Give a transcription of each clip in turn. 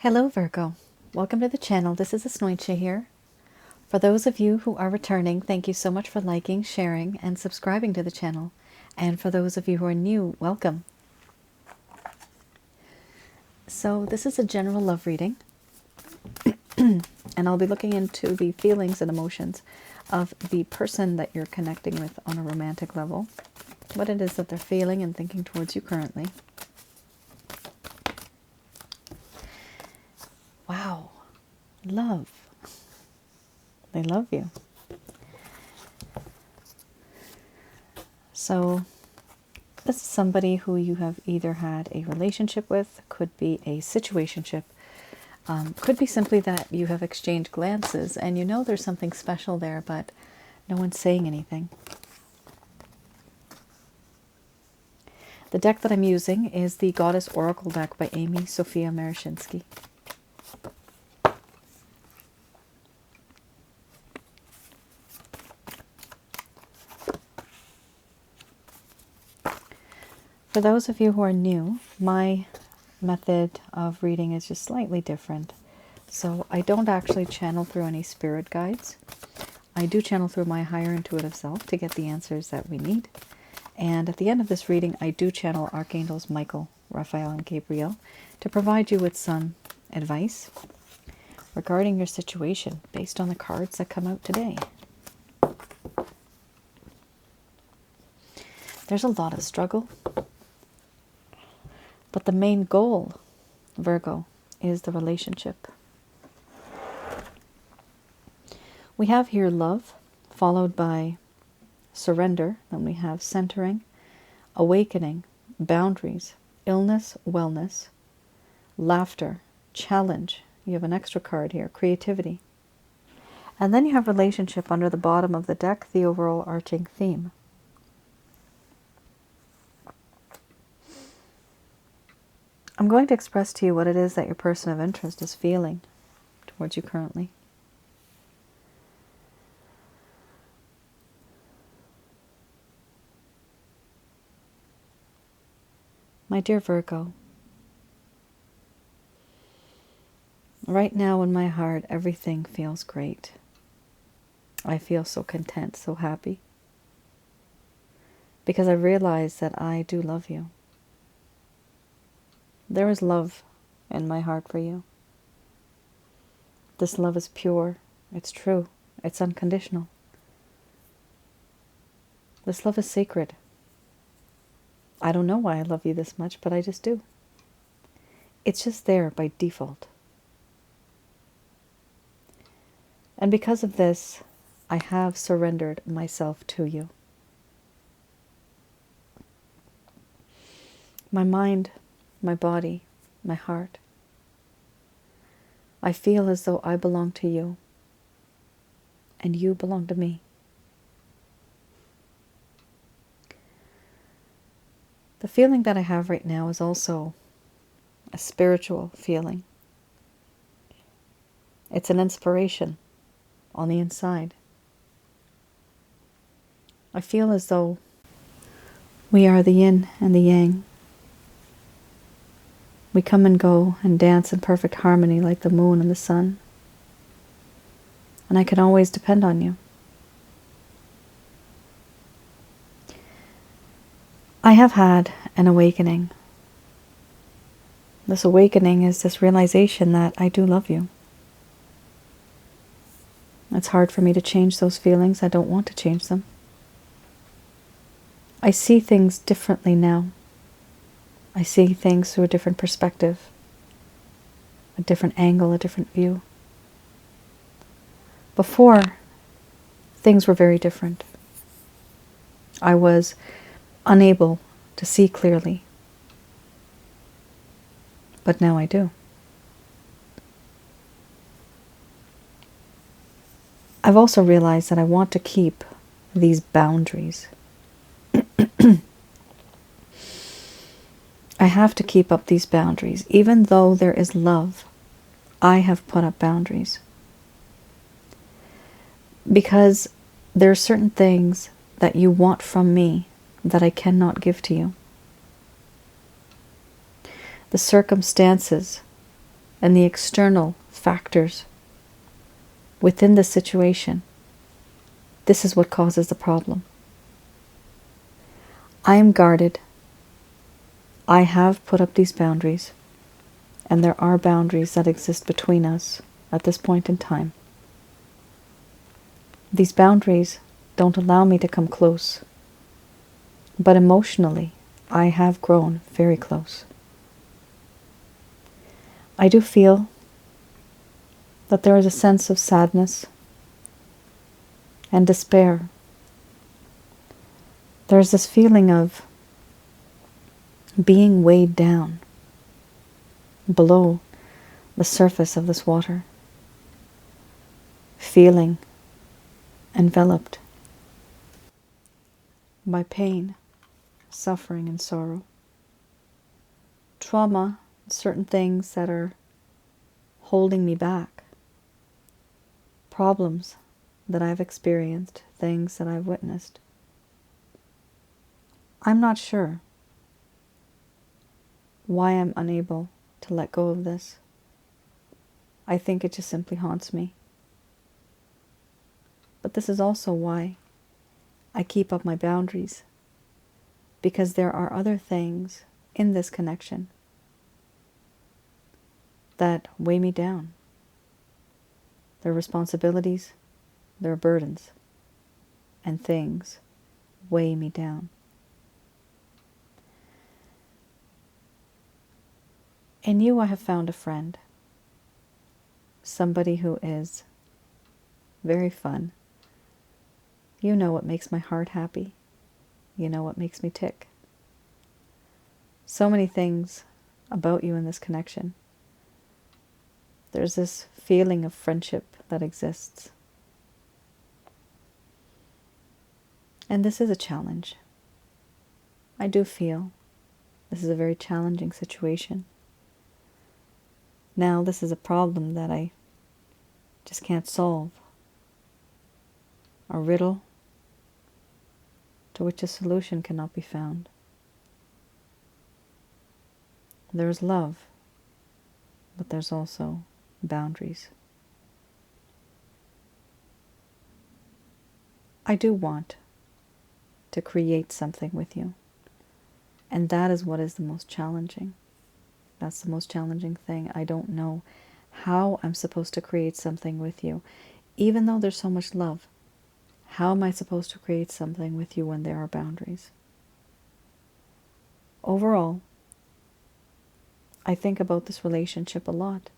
Hello Virgo, welcome to the channel. This is Asnointia here. For those of you who are returning, thank you so much for liking, sharing, and subscribing to the channel. And for those of you who are new, welcome. So this is a general love reading, and I'll be looking into the feelings and emotions of the person that you're connecting with on a romantic level, what it is that they're feeling and thinking towards you currently. Wow, love. They love you. So this is somebody who you have either had a relationship with, could be a situationship, could be simply that you have exchanged glances and you know there's something special there, but no one's saying anything. The deck that I'm using is the Goddess Oracle deck by Amy Sophia Marashinsky. For those of you who are new, my method of reading is just slightly different. So I don't actually channel through any spirit guides. I do channel through my higher intuitive self to get the answers that we need. And at the end of this reading, I do channel Archangels Michael, Raphael, and Gabriel to provide you with some advice regarding your situation based on the cards that come out today. There's a lot of struggle, but the main goal, Virgo, is the relationship. We have here love, followed by surrender. Then we have centering, awakening, boundaries, illness, wellness, laughter, challenge. You have an extra card here, creativity. And then you have relationship under the bottom of the deck, the overall arching theme. I'm going to express to you what it is that your person of interest is feeling towards you currently. My dear Virgo, right now in my heart, everything feels great. I feel so content, so happy, because I realize that I do love you. There is love in my heart for you. This love is pure, it's true, it's unconditional. This love is sacred. I don't know why I love you this much, but I just do. It's just there by default. And because of this, I have surrendered myself to you. My mind, my body, my heart. I feel as though I belong to you, and you belong to me. The feeling that I have right now is also a spiritual feeling. It's an inspiration on the inside. I feel as though we are the yin and the yang. We come and go and dance in perfect harmony like the moon and the sun. And I can always depend on you. I have had an awakening. This awakening is this realization that I do love you. It's hard for me to change those feelings. I don't want to change them. I see things differently now. I see things through a different perspective, a different angle, a different view. Before, things were very different. I was unable to see clearly, but now I do. I've also realized that I want to keep these boundaries. I have to keep up these boundaries. Even though there is love, I have put up boundaries. Because there are certain things that you want from me that I cannot give to you. The circumstances and the external factors within the situation, this is what causes the problem. I am guarded. I have put up these boundaries, and there are boundaries that exist between us at this point in time. These boundaries don't allow me to come close, but emotionally, I have grown very close. I do feel that there is a sense of sadness and despair. There's this feeling of being weighed down below the surface of this water, feeling enveloped by pain, suffering, and sorrow. Trauma, certain things that are holding me back, problems that I've experienced, things that I've witnessed. I'm not sure why I'm unable to let go of this. I think it just simply haunts me. But this is also why I keep up my boundaries, because there are other things in this connection that weigh me down. There are responsibilities, there are burdens, and things weigh me down. In you, I have found a friend, somebody who is very fun. You know what makes my heart happy. You know what makes me tick. So many things about you in this connection. There's this feeling of friendship that exists. And this is a challenge. I do feel this is a very challenging situation. Now, this is a problem that I just can't solve. A riddle to which a solution cannot be found. There's love, but there's also boundaries. I do want to create something with you, and that is what is the most challenging. That's the most challenging thing. I don't know how I'm supposed to create something with you. Even though there's so much love, how am I supposed to create something with you when there are boundaries? Overall, I think about this relationship a lot.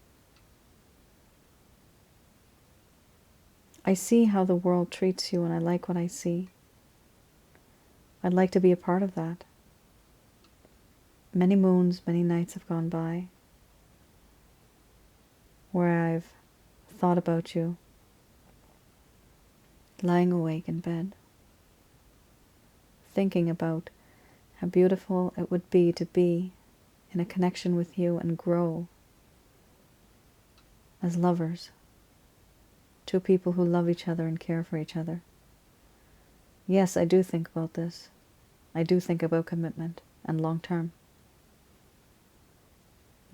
I see how the world treats you, and I like what I see. I'd like to be a part of that. Many moons, many nights have gone by where I've thought about you, lying awake in bed, thinking about how beautiful it would be to be in a connection with you and grow as lovers, two people who love each other and care for each other. Yes, I do think about this. I do think about commitment and long term.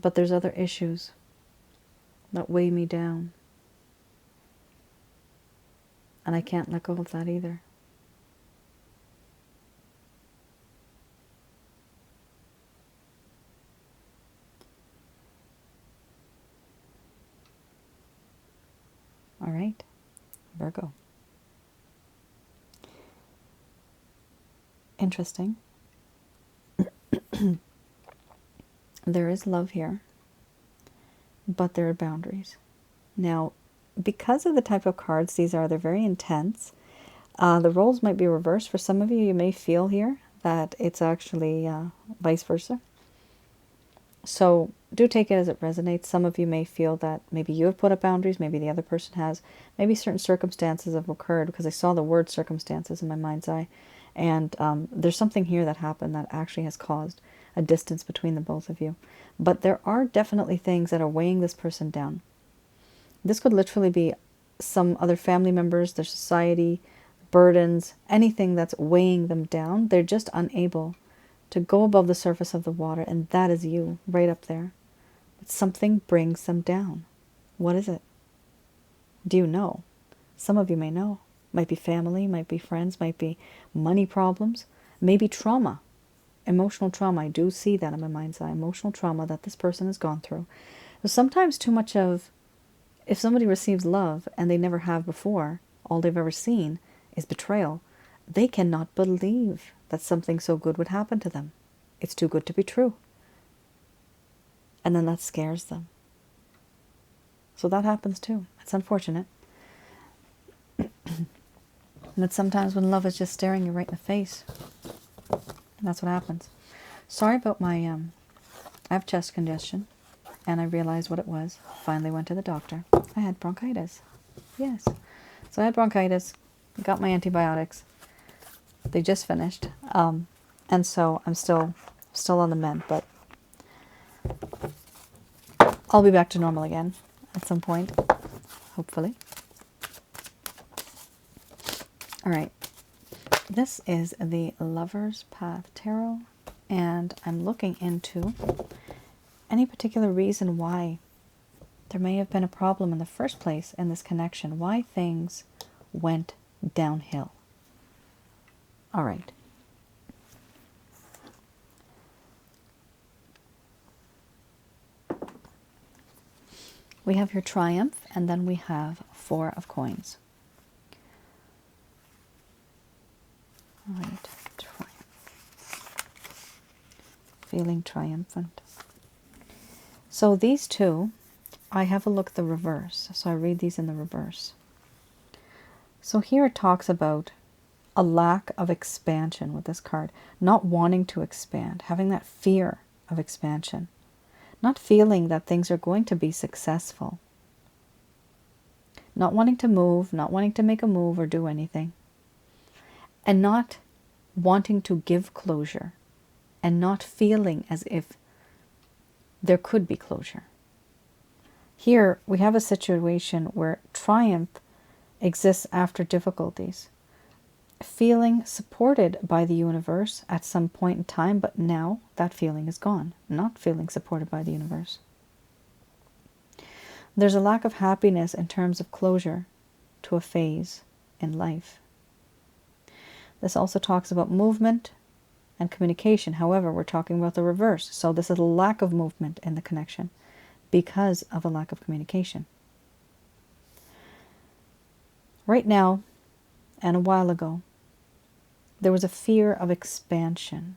But there's other issues that weigh me down. And I can't let go of that either. All right, Virgo. Interesting. There is love here, but there are boundaries. Now, because of the type of cards these are, they're very intense. The roles might be reversed. For some of you, you may feel here that it's actually vice versa. So do take it as it resonates. Some of you may feel that maybe you have put up boundaries, maybe the other person has, maybe certain circumstances have occurred, because I saw the word circumstances in my mind's eye. And there's something here that happened that actually has caused a distance between the both of you. But there are definitely things that are weighing this person down. This could literally be some other family members, their society, burdens, anything that's weighing them down. They're just unable to go above the surface of the water, and that is you right up there. but something brings them down. What is it? Do you know? Some of you may know. Might be family, might be friends, might be money problems, maybe trauma, emotional trauma. I do see that in my mind's eye, emotional trauma that this person has gone through. So sometimes too much of, if somebody receives love and they never have before, all they've ever seen is betrayal, they cannot believe that something so good would happen to them. It's too good to be true. And then that scares them. So that happens too. It's unfortunate. And that sometimes when love is just staring you right in the face, that's what happens. Sorry about my, I have chest congestion, and I realized what it was. Finally went to the doctor. I had bronchitis. Yes. So I had bronchitis, got my antibiotics. They just finished. And so I'm still on the mend, but I'll be back to normal again at some point, hopefully. All right. This is the Lover's Path Tarot, and I'm looking into any particular reason why there may have been a problem in the first place in this connection, why things went downhill. All right. We have your Triumph, and then we have Four of Coins. All right, Triumph. Feeling triumphant. So these two, I have a look at the reverse. So I read these in the reverse. So here it talks about a lack of expansion with this card. Not wanting to expand. Having that fear of expansion. Not feeling that things are going to be successful. Not wanting to move. Not wanting to make a move or do anything. And not wanting to give closure. And not feeling as if there could be closure. Here we have a situation where triumph exists after difficulties. Feeling supported by the universe at some point in time, but now that feeling is gone. Not feeling supported by the universe. There's a lack of happiness in terms of closure to a phase in life. This also talks about movement and communication. However, we're talking about the reverse. So this is a lack of movement in the connection because of a lack of communication. Right now, and a while ago, there was a fear of expansion,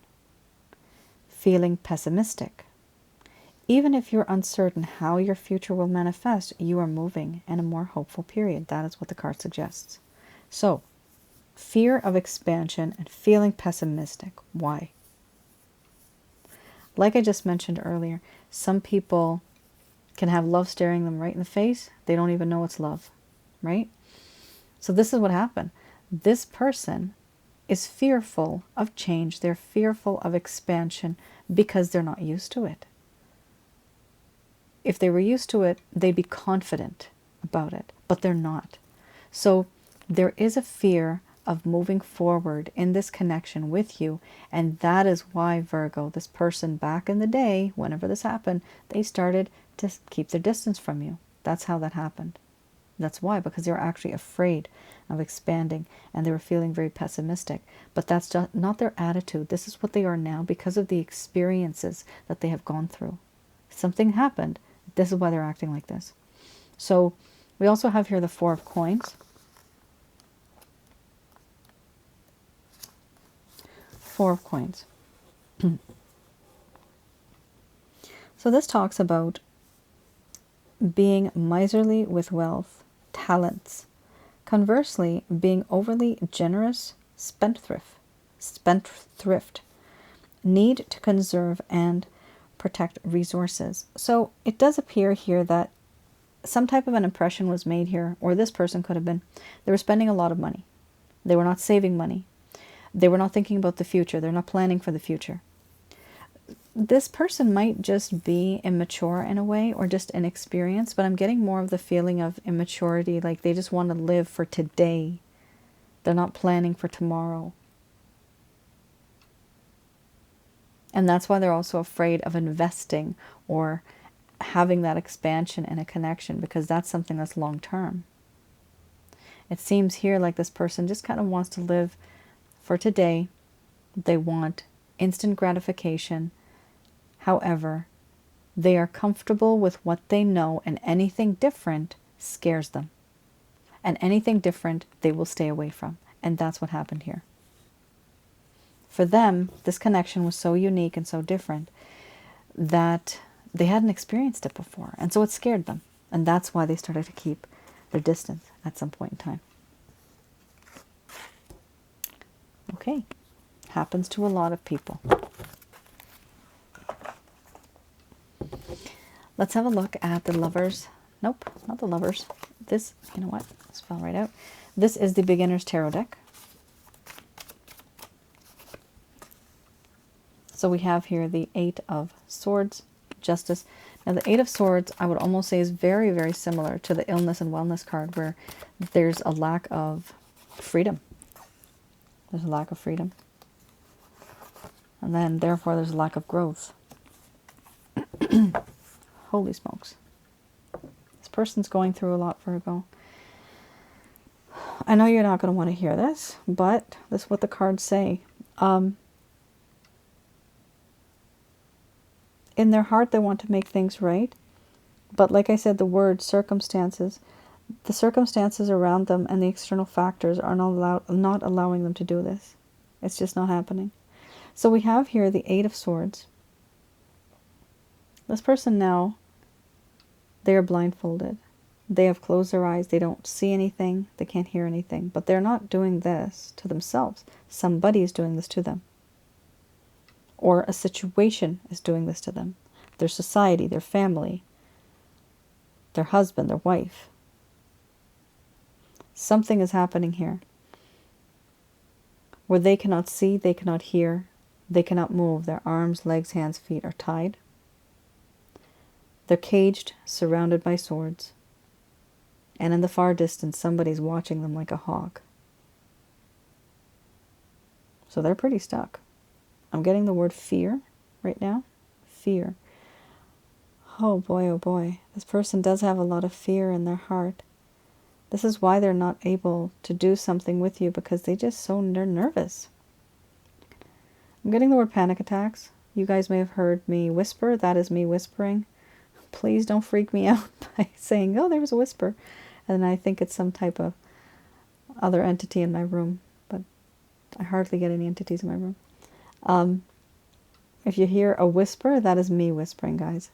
feeling pessimistic. Even if you're uncertain how your future will manifest, you are moving in a more hopeful period. That is what the card suggests. So, fear of expansion and feeling pessimistic. Why? Like I just mentioned earlier, some people can have love staring them right in the face. They don't even know it's love, right? So this is what happened. This person is fearful of change. They're fearful of expansion because they're not used to it. If they were used to it, they'd be confident about it, but they're not. So there is a fear of moving forward in this connection with you, and that is why, Virgo, this person back in the day, whenever this happened, they started to keep their distance from you. That's how that happened. That's why, because they were actually afraid of expanding and they were feeling very pessimistic. But that's just not their attitude. This is what they are now because of the experiences that they have gone through. Something happened. This is why they're acting like this. So we also have here the Four of Coins. Four of Coins. So this talks about being miserly with wealth, talents. Conversely, being overly generous, spendthrift, need to conserve and protect resources. So it does appear here that some type of an impression was made here, or this person could have been, they were spending a lot of money. They were not saving money. They were not thinking about the future. They're not planning for the future. This person might just be immature in a way, or just inexperienced, but I'm getting more of the feeling of immaturity, like they just want to live for today. They're not planning for tomorrow. And that's why they're also afraid of investing or having that expansion and a connection, because that's something that's long term. It seems here like this person just kind of wants to live for today. They want instant gratification. However, they are comfortable with what they know, and anything different scares them. And anything different they will stay away from. And that's what happened here. For them, this connection was so unique and so different that they hadn't experienced it before. And so it scared them. And that's why they started to keep their distance at some point in time. Okay. Happens to a lot of people. Let's have a look at the Lovers. Nope, not the Lovers. This, you know what? This fell right out. This is the Beginner's Tarot deck. So we have here the Eight of Swords, Justice. Now the Eight of Swords, I would almost say, is very, very similar to the Illness and Wellness card, where there's a lack of freedom. There's a lack of freedom. And then, therefore, there's a lack of growth. Holy smokes. This person's going through a lot, Virgo. I know you're not going to want to hear this, but this is what the cards say. In their heart, they want to make things right. But like I said, the word circumstances, the circumstances around them and the external factors are not allowing them to do this. It's just not happening. So we have here the Eight of Swords. This person now, they are blindfolded. They have closed their eyes. They don't see anything. They can't hear anything. But they're not doing this to themselves. Somebody is doing this to them. Or a situation is doing this to them. Their society, their family, their husband, their wife. Something is happening here where they cannot see, they cannot hear, they cannot move. Their arms, legs, hands, feet are tied. They're caged, surrounded by swords. And in the far distance, somebody's watching them like a hawk. So they're pretty stuck. I'm getting the word fear right now. Fear. Oh boy, this person does have a lot of fear in their heart. This is why they're not able to do something with you, because they're nervous. I'm getting the word panic attacks. You guys may have heard me whisper. That is me whispering. Please don't freak me out by saying, oh, there was a whisper. And I think it's some type of other entity in my room. But I hardly get any entities in my room. If you hear a whisper, that is me whispering, guys.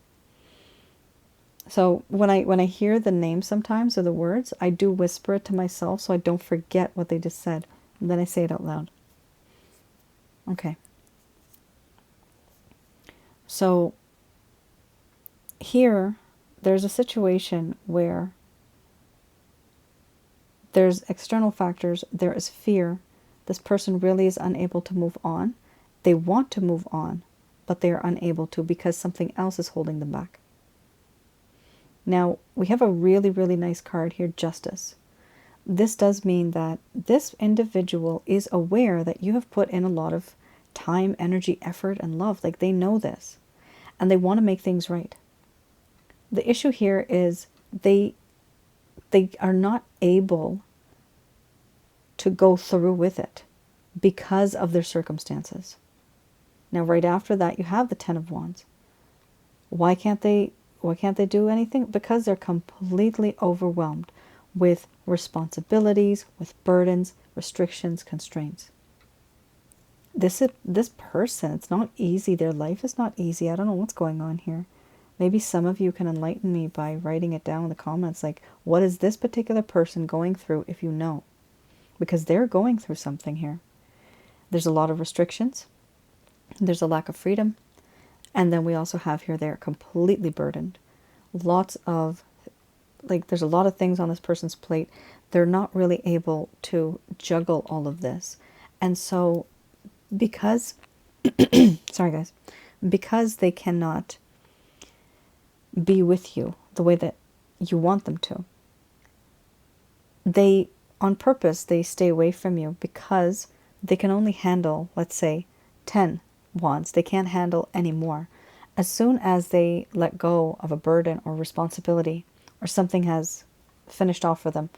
So when I hear the name sometimes or the words, I do whisper it to myself so I don't forget what they just said. And then I say it out loud. Okay. So here, there's a situation where there's external factors, there is fear. This person really is unable to move on. They want to move on, but they are unable to because something else is holding them back. Now, we have a really, really nice card here, Justice. This does mean that this individual is aware that you have put in a lot of time, energy, effort, and love. Like, they know this, and they want to make things right. The issue here is they are not able to go through with it because of their circumstances. Now, right after that, you have the Ten of Wands. Why can't they do anything? Because they're completely overwhelmed with responsibilities, with burdens, restrictions, constraints. This person, it's not easy. Their life is not easy. I don't know what's going on here. Maybe some of you can enlighten me by writing it down in the comments. Like, what is this particular person going through, if you know? Because they're going through something here. There's a lot of restrictions. There's a lack of freedom. And then we also have here, they're completely burdened. Lots of, there's a lot of things on this person's plate. They're not really able to juggle all of this. And so, because, sorry guys, because they cannot be with you the way that you want them to, they, on purpose, they stay away from you because they can only handle, let's say, 10 wands. They can't handle any more. As soon as they let go of a burden or responsibility, or something has finished off for them,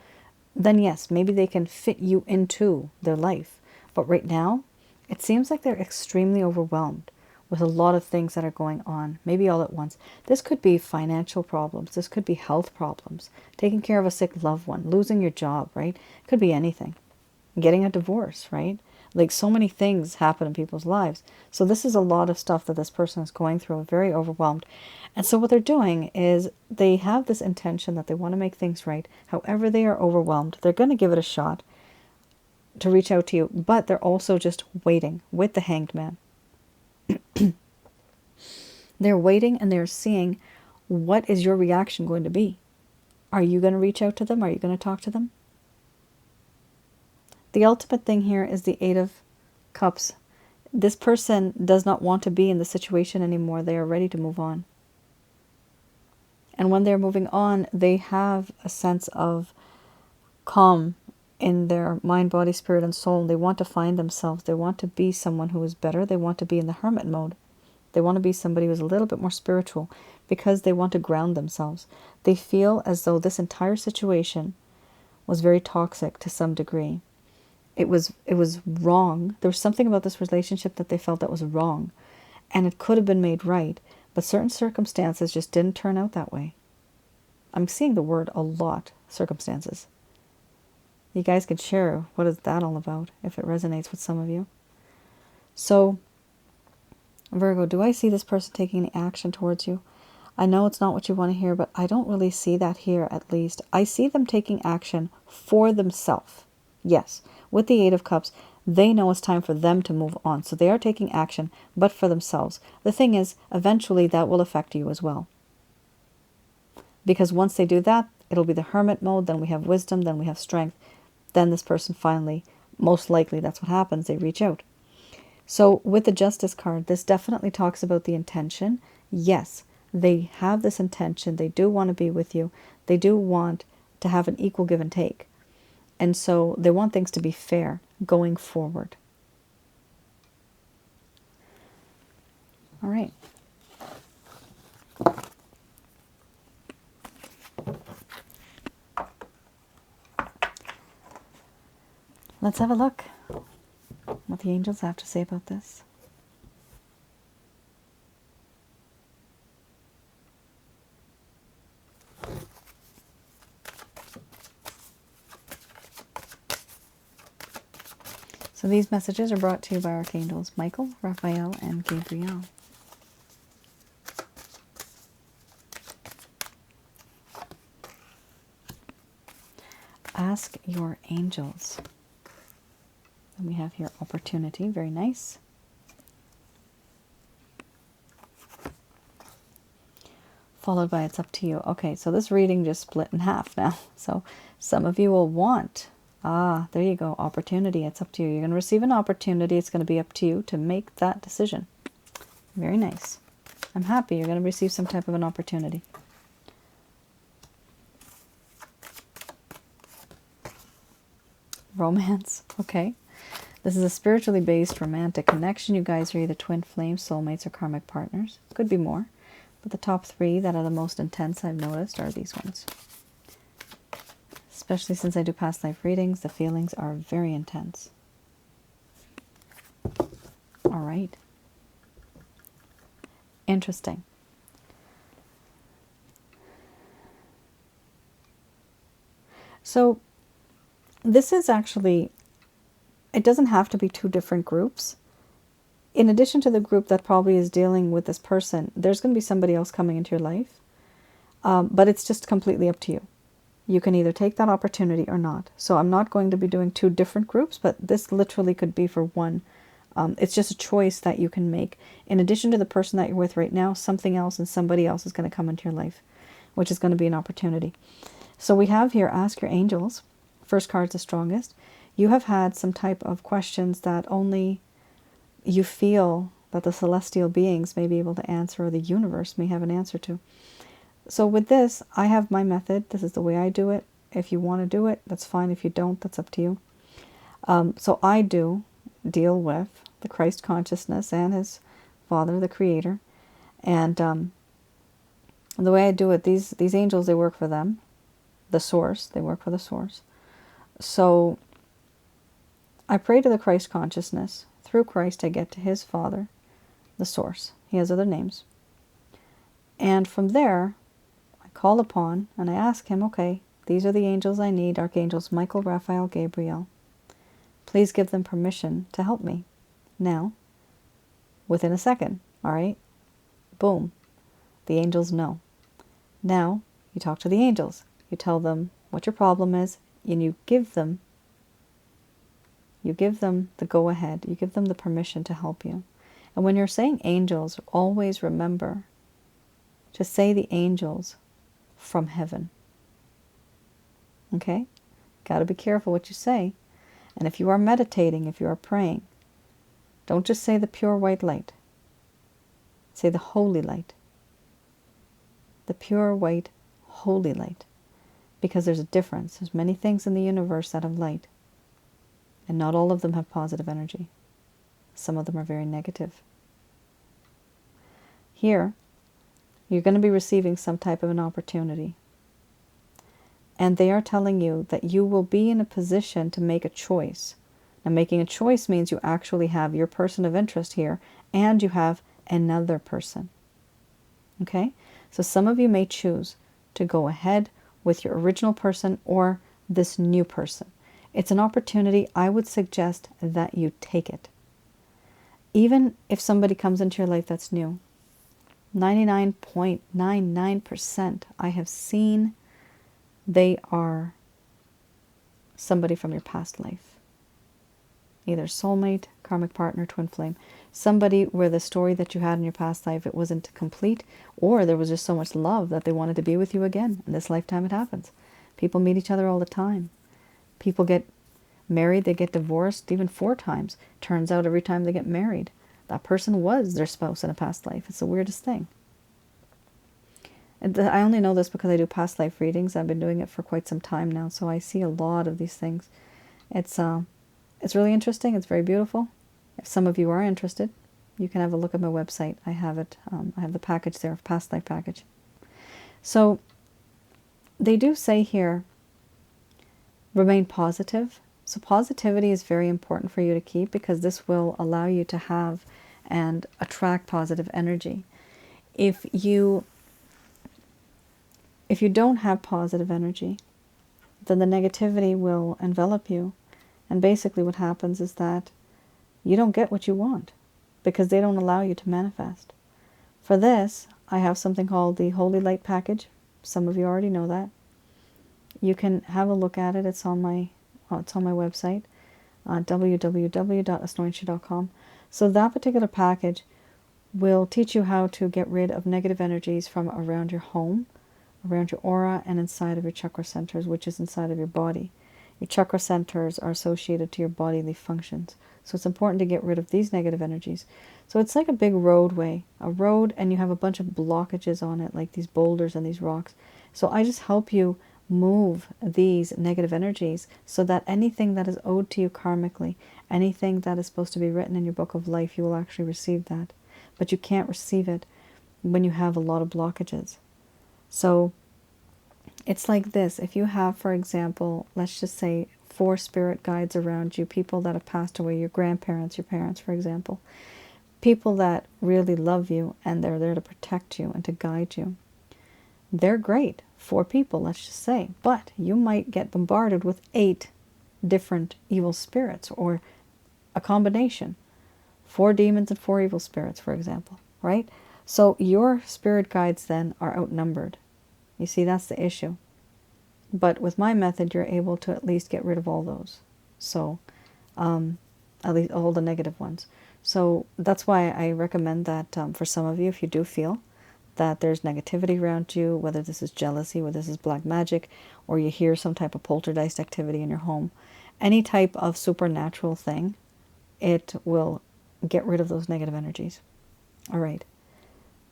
then yes, maybe they can fit you into their life. But right now, it seems like they're extremely overwhelmed with a lot of things that are going on, maybe all at once. This could be financial problems. This could be health problems, taking care of a sick loved one, losing your job, right? It could be anything. Getting a divorce, right? Like, so many things happen in people's lives. So this is a lot of stuff that this person is going through, very overwhelmed. And so what they're doing is they have this intention that they want to make things right. However, they are overwhelmed. They're going to give it a shot to reach out to you, but they're also just waiting with the Hanged Man. They're waiting and they're seeing, what is your reaction going to be? Are you going to reach out to them? Are you going to talk to them? The ultimate thing here is the Eight of Cups. This person does not want to be in the situation anymore. They are ready to move on. And when they're moving on, they have a sense of calm in their mind, body, spirit, and soul. They want to find themselves. They want to be someone who is better. They want to be in the hermit mode. They want to be somebody who's a little bit more spiritual because they want to ground themselves. They feel as though this entire situation was very toxic to some degree. It was wrong. There was something about this relationship that they felt that was wrong, and it could have been made right, but certain circumstances just didn't turn out that way. I'm seeing the word a lot, circumstances. You guys could share, what is that all about, if it resonates with some of you. So, Virgo, do I see this person taking any action towards you? I know it's not what you want to hear, but I don't really see that here, at least. I see them taking action for themselves. Yes, with the Eight of Cups, they know it's time for them to move on. So they are taking action, but for themselves. The thing is, eventually that will affect you as well. Because once they do that, it'll be the hermit mode, then we have wisdom, then we have strength. Then this person finally, most likely that's what happens, they reach out. So with the Justice card, this definitely talks about the intention. Yes, they have this intention. They do want to be with you. They do want to have an equal give and take. And so they want things to be fair going forward. All right. Let's have a look what the angels have to say about this. So these messages are brought to you by Archangels Michael, Raphael, and Gabriel. Ask your angels. And we have here opportunity, very nice. Followed by it's up to you. Okay, so this reading just split in half now. So some of you will want, there you go, opportunity. It's up to you. You're going to receive an opportunity. It's going to be up to you to make that decision. Very nice. I'm happy you're going to receive some type of an opportunity. Romance, okay. This is a spiritually based romantic connection. You guys are either twin flames, soulmates, or karmic partners. Could be more. But the top three that are the most intense I've noticed are these ones. Especially since I do past life readings, the feelings are very intense. All right. Interesting. So this is actually, it doesn't have to be two different groups. In addition to the group that probably is dealing with this person, there's going to be somebody else coming into your life. But it's just completely up to you. You can either take that opportunity or not. So I'm not going to be doing two different groups, but this literally could be for one. It's just a choice that you can make. In addition to the person that you're with right now, something else and somebody else is going to come into your life, which is going to be an opportunity. So we have here, ask your angels. First card's the strongest. You have had some type of questions that only you feel that the celestial beings may be able to answer, or the universe may have an answer to. So with this, I have my method. This is the way I do it. If you want to do it, that's fine. If you don't, that's up to you. So I do deal with the Christ consciousness and his Father, the Creator. And the way I do it, these angels, they work for them. The source, they work for the source. So I pray to the Christ consciousness. Through Christ, I get to his Father, the source. He has other names. And from there, I call upon and I ask him, okay, these are the angels I need, Archangels Michael, Raphael, Gabriel. Please give them permission to help me. Now, within a second, all right? Boom. The angels know. Now, you talk to the angels. You tell them what your problem is, and you give them the go-ahead. You give them the permission to help you. And when you're saying angels, always remember to say the angels from heaven. Okay? Got to be careful what you say. And if you are meditating, if you are praying, don't just say the pure white light. Say the holy light. The pure white holy light. Because there's a difference. There's many things in the universe that have light. And not all of them have positive energy. Some of them are very negative. Here, you're going to be receiving some type of an opportunity. And they are telling you that you will be in a position to make a choice. Now, making a choice means you actually have your person of interest here, and you have another person. Okay? So some of you may choose to go ahead with your original person or this new person. It's an opportunity. I would suggest that you take it. Even if somebody comes into your life that's new, 99.99% I have seen they are somebody from your past life. Either soulmate, karmic partner, twin flame. Somebody where the story that you had in your past life, it wasn't complete, or there was just so much love that they wanted to be with you again. In this lifetime it happens. People meet each other all the time. People get married, they get divorced even 4 times. Turns out every time they get married, that person was their spouse in a past life. It's the weirdest thing. And I only know this because I do past life readings. I've been doing it for quite some time now, so I see a lot of these things. It's really interesting. It's very beautiful. If some of you are interested, you can have a look at my website. I have it. I have the package there, past life package. So they do say here, remain positive. So positivity is very important for you to keep, because this will allow you to have and attract positive energy. If you don't have positive energy, then the negativity will envelop you. And basically what happens is that you don't get what you want, because they don't allow you to manifest. For this, I have something called the Holy Light Package. Some of you already know that. You can have a look at it. It's on my website, www.asnointia.com. So that particular package will teach you how to get rid of negative energies from around your home, around your aura, and inside of your chakra centers, which is inside of your body. Your chakra centers are associated to your bodily functions. So it's important to get rid of these negative energies. So it's like a big roadway, a road, and you have a bunch of blockages on it, like these boulders and these rocks. So I just help you move these negative energies so that anything that is owed to you karmically, anything that is supposed to be written in your book of life, you will actually receive that. But you can't receive it when you have a lot of blockages. So it's like this. If you have, for example, let's just say 4 spirit guides around you, people that have passed away, your grandparents, your parents, for example, people that really love you and they're there to protect you and to guide you. They're great. 4 people, let's just say. But you might get bombarded with 8 different evil spirits, or a combination. 4 demons and 4 evil spirits, for example, right? So your spirit guides then are outnumbered. You see, that's the issue. But with my method, you're able to at least get rid of all those. So, at least all the negative ones. So that's why I recommend that for some of you, if you do feel that there's negativity around you, whether this is jealousy, whether this is black magic, or you hear some type of poltergeist activity in your home, any type of supernatural thing, it will get rid of those negative energies. All right.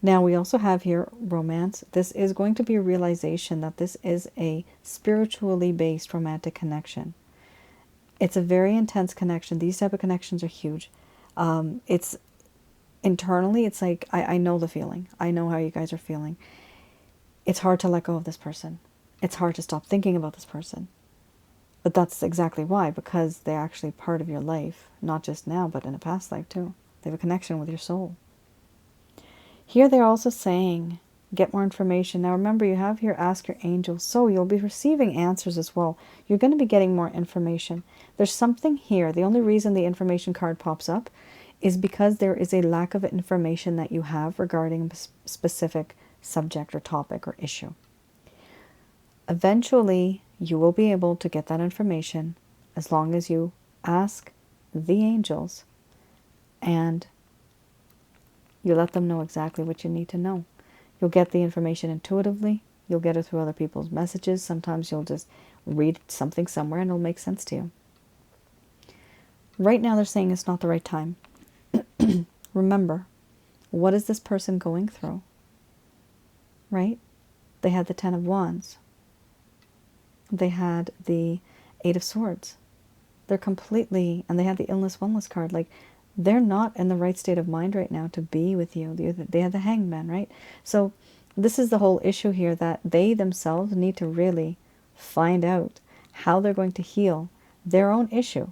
Now we also have here romance. This is going to be a realization that this is a spiritually based romantic connection. It's a very intense connection. These type of connections are huge. It's internally, it's like, I know the feeling. I know how you guys are feeling. It's hard to let go of this person. It's hard to stop thinking about this person. But that's exactly why, because they're actually part of your life, not just now, but in a past life too. They have a connection with your soul. Here they're also saying, get more information. Now remember, you have here, ask your angels. So you'll be receiving answers as well. You're going to be getting more information. There's something here. The only reason the information card pops up is because there is a lack of information that you have regarding a specific subject or topic or issue. Eventually, you will be able to get that information as long as you ask the angels and you let them know exactly what you need to know. You'll get the information intuitively. You'll get it through other people's messages. Sometimes you'll just read something somewhere and it'll make sense to you. Right now they're saying it's not the right time. Remember, what is this person going through? Right? They had the Ten of Wands. They had the Eight of Swords. They're completely, and they had the illness wellness card. Like, they're not in the right state of mind right now to be with you. They have the Hangman, right? So this is the whole issue here, that they themselves need to really find out how they're going to heal their own issue.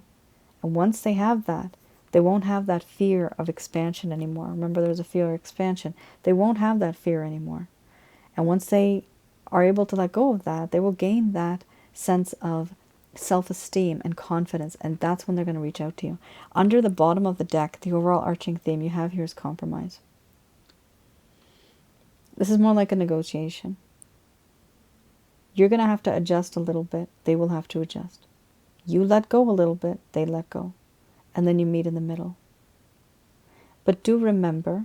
And once they have that, they won't have that fear of expansion anymore. Remember, there's a fear of expansion. They won't have that fear anymore. And once they are able to let go of that, they will gain that sense of self-esteem and confidence, and that's when they're going to reach out to you. Under the bottom of the deck, the overall arching theme you have here is compromise. This is more like a negotiation. You're going to have to adjust a little bit. They will have to adjust. You let go a little bit, they let go. And then you meet in the middle. But do remember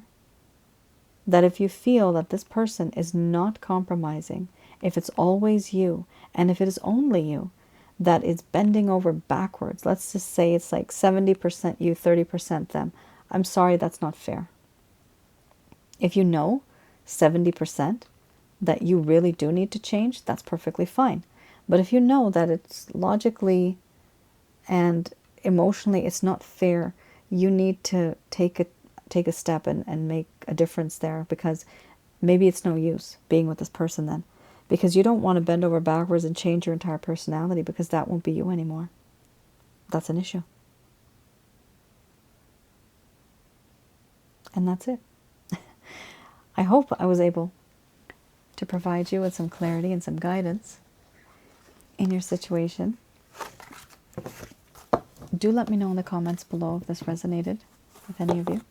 that if you feel that this person is not compromising, if it's always you, and if it is only you that is bending over backwards, let's just say it's like 70% you, 30% them, I'm sorry, that's not fair. If you know 70% that you really do need to change, that's perfectly fine. But if you know that it's logically and emotionally it's not fair, you need to take a step and make a difference there, because maybe it's no use being with this person then, because you don't want to bend over backwards and change your entire personality, because that won't be you anymore. That's an issue. And that's it. I hope I was able to provide you with some clarity and some guidance in your situation. Do let me know in the comments below if this resonated with any of you.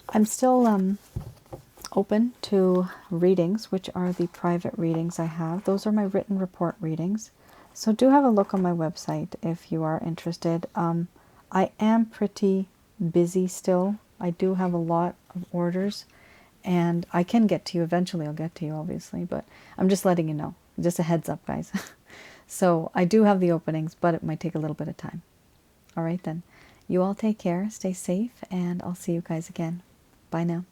I'm still open to readings, which are the private readings I have. Those are my written report readings. So do have a look on my website if you are interested. I am pretty busy still. I do have a lot of orders, and I can get to you eventually. I'll get to you, obviously, but I'm just letting you know. Just a heads up, guys. So I do have the openings, but it might take a little bit of time. All right, then. You all take care, stay safe, and I'll see you guys again. Bye now.